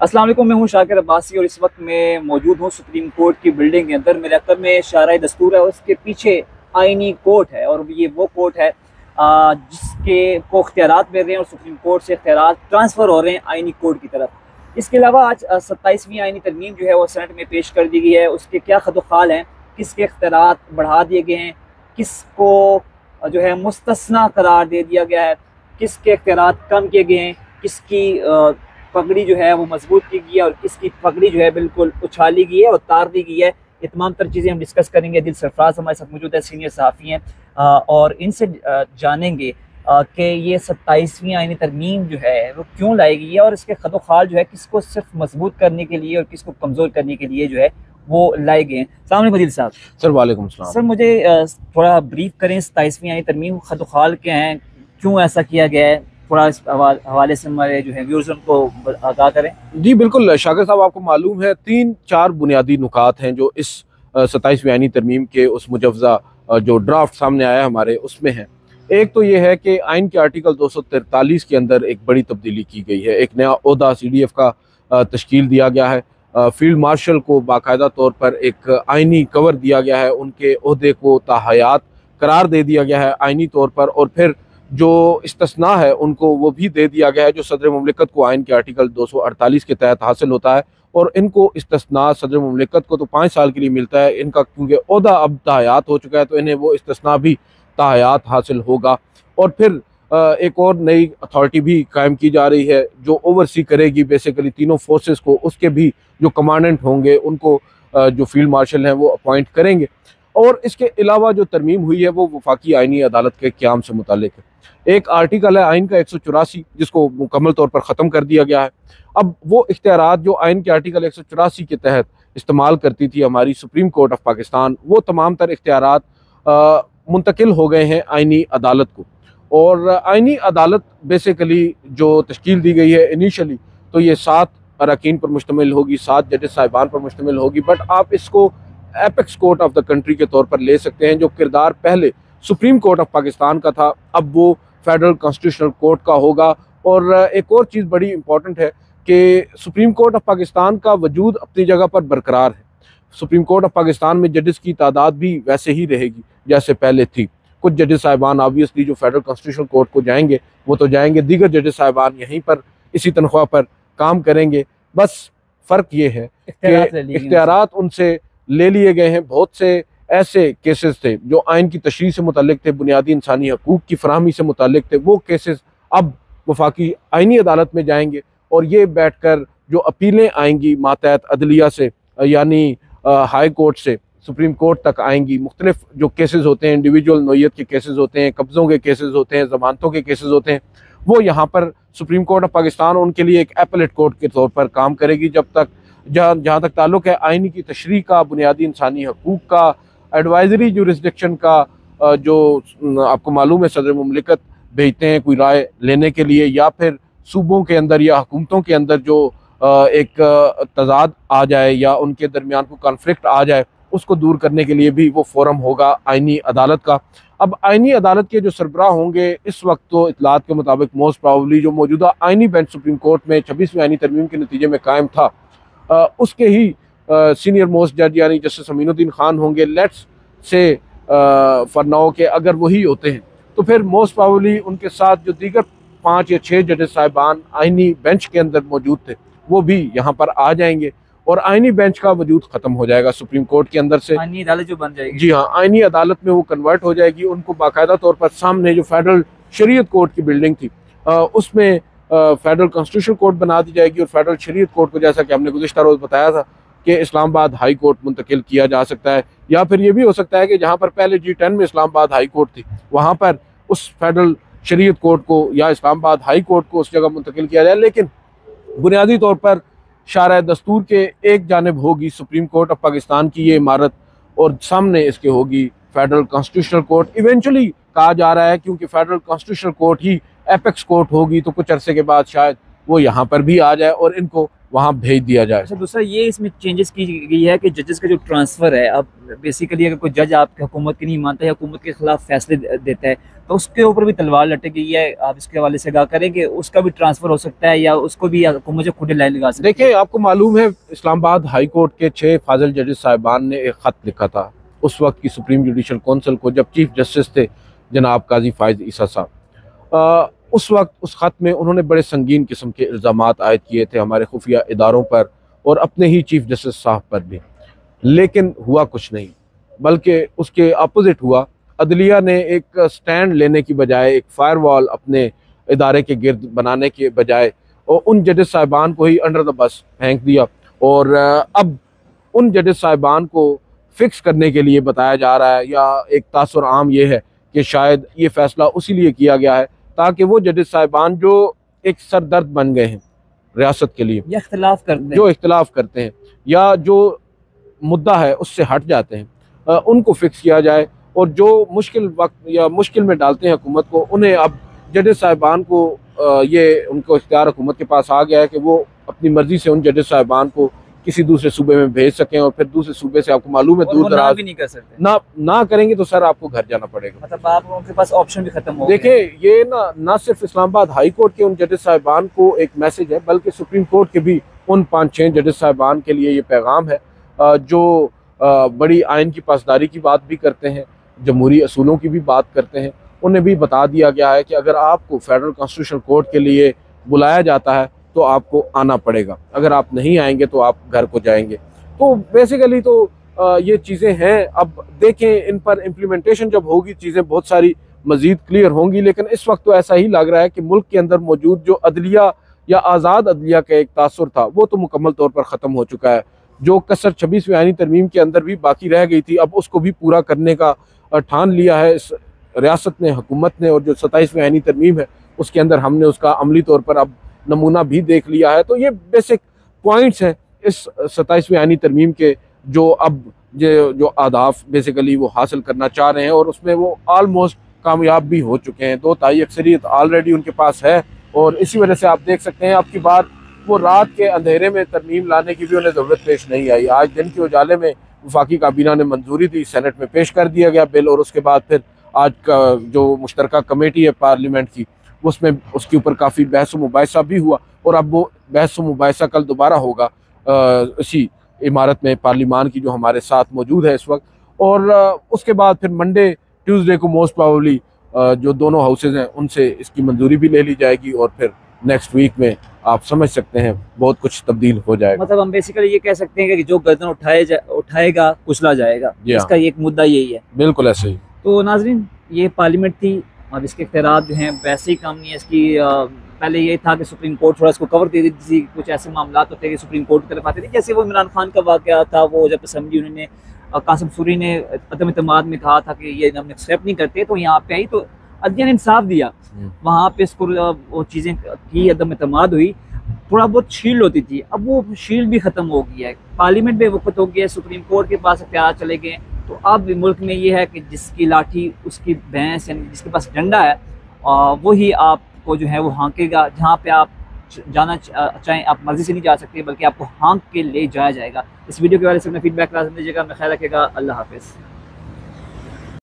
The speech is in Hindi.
अस्सलाम वालेकुम, मैं हूं शाकिर अब्बासी और इस वक्त मैं मौजूद हूं सुप्रीम कोर्ट की बिल्डिंग के अंदर। मेरे अकब में शारा दस्तूर है और उसके पीछे आइनी कोर्ट है और ये वो कोर्ट है जिसके को इख्तियारात मिल रहे हैं और सुप्रीम कोर्ट से इख्तियारात ट्रांसफ़र हो रहे हैं आइनी कोर्ट की तरफ। इसके अलावा आज 27वीं आइनी तरमीम जो है वो सेनेट में पेश कर दी गई है। उसके क्या खदोखाल हैं, किसके इख्तियारात बढ़ा दिए गए हैं, किसको जो है मुस्तस्ना करार दे दिया गया है, किसके इख्तियारात कम किए गए हैं, किसकी पगड़ी जो है वो मजबूत की गई है और किसकी पगड़ी जो है बिल्कुल उछाली गई है और उतार दी गई है। ये तमाम तर चीज़ें हम डिस्कस करेंगे। दिल सरफराज हमारे साथ मौजूद है, सीनियर सहाफ़ी हैं, और इनसे जानेंगे कि ये 27वीं आइनी तरमीम जो है वो क्यों लाई गई है और इसके खदोखाल जो है किसको सिर्फ मजबूत करने के लिए और किसको कमज़ोर करने के लिए जो है वो लाए गए हैं। सलाम वदील साहब। सर वालेकुम सलाम। सर मुझे थोड़ा ब्रीफ करें, 27वीं आइनी तरमीम खदोखाल क्या हैं, क्यों ऐसा किया गया है, थोड़ा इस हवाले से हमारे जो है व्यूअर्स उनको आगाह करें। जी बिल्कुल शाकिर साहब, आपको मालूम है 3-4 बुनियादी नुकात हैं जो इस 27वीं आइनी तरमीम के उस मुजवजा जो ड्राफ्ट सामने आया हमारे उसमें है। एक तो ये है कि आइन के आर्टिकल 243 के अंदर एक बड़ी तब्दीली की गई है। एक नया ओहदा CDF का तश्कील दिया गया है। फील्ड मार्शल को बाकायदा तौर पर एक आइनी कवर दिया गया है, उनके ओहदे को ताहयात करार दे दिया गया है आइनी तौर पर, और फिर जो इस्तिस्ना है उनको वो भी दे दिया गया है जो सदर मुमलिकत को आइन के आर्टिकल 248 के तहत हासिल होता है। और इनको इस्तिस्ना सदर मुमलिकत को तो 5 साल के लिए मिलता है, इनका क्योंकि ओहदा अब ताहयात हो चुका है तो इन्हें वो इस्तिस्ना भी ताहयात हासिल होगा। और फिर एक और नई अथॉरिटी भी कायम की जा रही है जो ओवरसी करेगी बेसिकली तीनों फोर्सेस को। उसके भी जो कमांडेंट होंगे उनको जो फील्ड मार्शल हैं वो अपॉइंट करेंगे। और इसके अलावा जो तरमीम हुई है वो वफाकी आइनी अदालत के क़याम से मुताल्लिक है। एक आर्टिकल है आइन का 184 जिसको मुकम्मल तौर पर ख़त्म कर दिया गया है। अब वो इख्तियारात जो आइन के आर्टिकल 184 के तहत इस्तेमाल करती थी हमारी सुप्रीम कोर्ट ऑफ पाकिस्तान, वो तमाम तर इख्तियारात मुंतकिल हो गए हैं आइनी अदालत को। और आइनी अदालत बेसिकली जो तश्कील दी गई है इनिशियली, तो ये 7 अरकान पर मुश्तमिल होगी, 7 जजेस साहिबान पर मुश्तमिल होगी। बट आप इसको apex court of the country के तौर पर ले सकते हैं। जो किरदार पहले सुप्रीम कोर्ट ऑफ पाकिस्तान का था अब वो फेडरल कॉन्स्टिट्यूशनल कोर्ट का होगा। और एक और चीज़ बड़ी इंपॉर्टेंट है कि सुप्रीम कोर्ट ऑफ पाकिस्तान का वजूद अपनी जगह पर बरकरार है। सुप्रीम कोर्ट ऑफ पाकिस्तान में जजेस की तादाद भी वैसे ही रहेगी जैसे पहले थी। कुछ जजेस साहिबान ऑब्वियसली जो फेडरल कॉन्स्टिट्यूशनल कोर्ट को जाएंगे वो तो जाएंगे, दीगर जजेस साहिबान यहीं पर इसी तनख्वाह पर काम करेंगे। बस फ़र्क ये है कि इख्तियारात उनसे ले लिए गए हैं। बहुत से ऐसे केसेस थे जो आइन की तशरीह से मुताल्लिक थे, बुनियादी इंसानी हकूक़ की फराहमी से मुताल्लिक थे, वो केसेस अब वफाकी आइनी अदालत में जाएंगे। और ये बैठ कर जो अपीलें आएंगी मातहत अदलिया से यानी हाई कोर्ट से सुप्रीम कोर्ट तक आएंगी। मुख्तलिफ जो केसेस होते हैं, इंडिविजुअल नोयत के केसेस होते हैं, कब्ज़ों के केसेस होते हैं, ज़मानतों के केसेस होते हैं, वो यहाँ पर सुप्रीम कोर्ट ऑफ पाकिस्तान उनके लिए एक एपलेट कोर्ट के तौर पर काम करेगी। जब तक जहाँ तक ताल्लुक़ है आइनी की तशरीह का, बुनियादी इंसानी हकूक़ का, एडवाइजरी जुरिस्डिक्शन का, जो आपको मालूम है सदर मुमलिकत भेजते हैं कोई राय लेने के लिए, या फिर सूबों के अंदर या हुकूमतों के अंदर जो एक तजाद आ जाए या उनके दरमियान को कॉन्फ्लिक्ट आ जाए, उसको दूर करने के लिए भी वो फोरम होगा आइनी अदालत का। अब आइनी अदालत के जो सरबराह होंगे इस वक्त तो इतलात के मुताबिक मोस्ट प्रॉबली जो मौजूदा आइनी बेंच सुप्रीम कोर्ट में 26वीं आइनी तरमीम के नतीजे में कायम था उसके ही सीनियर मोस्ट जज यानी जस्टिस अमीनुद्दीन खान होंगे। लेट्स से फॉर नाउ के अगर वही होते हैं तो फिर मोस्ट प्रॉबली उनके साथ जो दीगर 5 या 6 जजेस साहिबान आइनी बेंच के अंदर मौजूद थे वो भी यहाँ पर आ जाएंगे और आइनी बेंच का वजूद ख़त्म हो जाएगा सुप्रीम कोर्ट के अंदर से। आइनी अदालत जो बन जाएगी, जी हाँ, आइनी अदालत में वो कन्वर्ट हो जाएगी। उनको बाकायदा तौर पर सामने जो फेडरल शरीयत कोर्ट की बिल्डिंग थी उसमें फेडरल कॉन्स्टिट्यूशनल कोर्ट बना दी जाएगी। और फेडरल शरीयत कोर्ट को जैसा कि हमने गुज़िश्ता रोज़ बताया था कि इस्लामाबाद हाई कोर्ट मुंतकिल किया जा सकता है, या फिर ये भी हो सकता है कि जहाँ पर पहले G10 में इस्लामाबाद हाई कोर्ट थी वहाँ पर उस फेडरल शरीयत कोर्ट को या इस्लामाबाद हाई कोर्ट को उस जगह मुंतकिल किया जाए। लेकिन बुनियादी तौर पर शारा दस्तूर के एक जानिब होगी सुप्रीम कोर्ट ऑफ पाकिस्तान की ये इमारत और सामने इसके होगी फेडरल कॉन्स्टिट्यूशनल कोर्ट। इवेंचुअली कहा जा रहा है क्योंकि फेडरल कॉन्स्टिट्यूशनल कोर्ट ही एपेक्स कोर्ट होगी तो कुछ अरसे के बाद शायद वो यहाँ पर भी आ जाए और इनको वहाँ भेज दिया जाए। अच्छा, दूसरा ये इसमें चेंजेस की गई है कि जजेस का जो ट्रांसफ़र है, अब बेसिकली अगर कोई जज आपकी हुकूमत की नहीं मानता या हुकूमत के खिलाफ फैसले देता है तो उसके ऊपर भी तलवार लटक गई है। आप इसके हवाले से आगाह करेंगे, उसका भी ट्रांसफ़र हो सकता है या उसको भी हुकूमत जो खुद लाइन लगा सकती है? देखिए, आपको मालूम है इस्लामाबाद हाई कोर्ट के 6 फाजिल जजेस साहिबान ने एक ख़त लिखा था उस वक्त की सुप्रीम जुडिशल कौंसिल को, जब चीफ जस्टिस थे जनाब काजी फायद ईसा साहब। उस वक्त उस ख़त में उन्होंने बड़े संगीन किस्म के इल्ज़ामात आयद किए थे हमारे खुफिया इदारों पर और अपने ही चीफ जस्टिस साहब पर भी, लेकिन हुआ कुछ नहीं, बल्कि उसके अपोजिट हुआ। अदलिया ने एक स्टैंड लेने की बजाय, एक फायरवॉल अपने इदारे के गिर्द बनाने के बजाय और उन जजेस साहिबान को ही अंडर द बस फेंक दिया। और अब उन जजेस साहिबान को फिक्स करने के लिए बताया जा रहा है, या एक तासुर आम ये है कि शायद ये फ़ैसला उसी लिए किया गया है ताकि वो जजेस साहिबान जो एक सरदर्द बन गए हैं रियासत के लिए, या इख्तिलाफ करते हैं, जो इख्तिलाफ करते हैं या जो मुद्दा है उससे हट जाते हैं, उनको फिक्स किया जाए। और जो मुश्किल वक्त या मुश्किल में डालते हैं हुकूमत को, उन्हें अब जजेस साहिबान को ये उनको इख्तियार हुकूमत के पास आ गया है कि वो अपनी मर्जी से उन जजेस साहिबान को किसी दूसरे सूबे में भेज सकें और फिर दूसरे सूबे से, आपको मालूम है, दूर दराज भी नहीं कर सकते। ना करेंगे तो सर आपको घर जाना पड़ेगा। मतलब आप लोगों के पास ऑप्शन भी खत्म हो देखिए, ये ना सिर्फ इस्लामाबाद हाई कोर्ट के उन जजेस साहिबान को एक मैसेज है, बल्कि सुप्रीम कोर्ट के भी उन 5-6 जजेस साहिबान के लिए ये पैगाम है जो बड़ी आइन की पासदारी की बात भी करते हैं, जमहूरी असूलों की भी बात करते हैं। उन्हें भी बता दिया गया है कि अगर आपको फेडरल कॉन्स्टिट्यूशनल कोर्ट के लिए बुलाया जाता है तो आपको आना पड़ेगा, अगर आप नहीं आएंगे तो आप घर को जाएंगे। तो बेसिकली तो ये चीज़ें हैं। अब देखें, इन पर इम्प्लीमेंटेशन जब होगी चीज़ें बहुत सारी मज़ीद क्लियर होंगी, लेकिन इस वक्त तो ऐसा ही लग रहा है कि मुल्क के अंदर मौजूद जो अदलिया या आज़ाद अदलिया का एक तासुर था वो तो मुकम्मल तौर पर ख़त्म हो चुका है। जो कसर 26वीं आईनी तरमीम के अंदर भी बाकी रह गई थी, अब उसको भी पूरा करने का ठान लिया है इस रियासत ने, हुकूमत ने। और जो 27वीं आईनी तरमीम है उसके अंदर हमने उसका अमली तौर पर अब नमूना भी देख लिया है। तो ये बेसिक पॉइंट्स हैं इस 27वीं आईनी तरमीम के, जो अब जो आदाफ बेसिकली वो हासिल करना चाह रहे हैं और उसमें वो आलमोस्ट कामयाब भी हो चुके हैं। 2/3 अक्सरियत ऑलरेडी उनके पास है और इसी वजह से आप देख सकते हैं अब की बार वो रात के अंधेरे में तरमीम लाने की भी उन्हें ज़रूरत पेश नहीं आई। आज दिन के उजाले में वफाकी काबीना ने मंजूरी दी, सेनेट में पेश कर दिया गया बिल, और उसके बाद फिर आज का जो मुश्तरका कमेटी है पार्लियामेंट की, उसमें उसके ऊपर काफ़ी बहस व मुबाहिसा भी हुआ और अब वो बहस व मुबाहिसा कल दोबारा होगा इसी इमारत में पार्लिमान की जो हमारे साथ मौजूद है इस वक्त। और उसके बाद फिर मंडे ट्यूसडे को मोस्ट प्रोबेबली जो दोनों हाउसेज हैं उनसे इसकी मंजूरी भी ले ली जाएगी और फिर नेक्स्ट वीक में आप समझ सकते हैं बहुत कुछ तब्दील हो जाएगा। मतलब हम बेसिकली ये कह सकते हैं कि जो गर्दन उठाएगा कुचला जाएगा, इसका एक मुद्दा यही है। बिल्कुल ऐसे ही। तो नाज़रीन, ये पार्लियामेंट थी, अब इसके इख्तियारात जो हैं वैसे ही काम नहीं है इसकी। पहले ये था कि सुप्रीम कोर्ट थोड़ा इसको कवर दे देती थी, कुछ ऐसे मामला होते कि सुप्रीम कोर्ट की तरफ आते थे, जैसे वो इमरान खान का वाक़या था, वो जब असम्बली उन्होंने कासिम सूरी ने अदम इत्मीनाद में कहा था कि ये हम एक्सेप्ट नहीं करते, तो यहाँ पे आई तो अदलिया ने इंसाफ दिया, वहाँ पे इसको वो चीज़ें की, अदम इत्मीनाद हुई, थोड़ा बहुत शील्ड होती थी, अब वो शील्ड भी ख़त्म हो गई है, पार्लियामेंट बेवकूफ़ हो गया, सुप्रीम कोर्ट के पास इख्तियार चले गए। तो अब मुल्क में ये है कि जिसकी लाठी उसकी भैंस, यानी जिसके पास डंडा है वही आपको जो है वो हाँकेगा, जहाँ पे आप जाना चाहें आप मर्जी से नहीं जा सकते, बल्कि आपको हाँक के ले जाया जाएगा। इस वीडियो के बारे में अपना फीडबैक लाजमी दीजिएगा। मैं ख्याल रखिएगा। अल्लाह हाफिज़।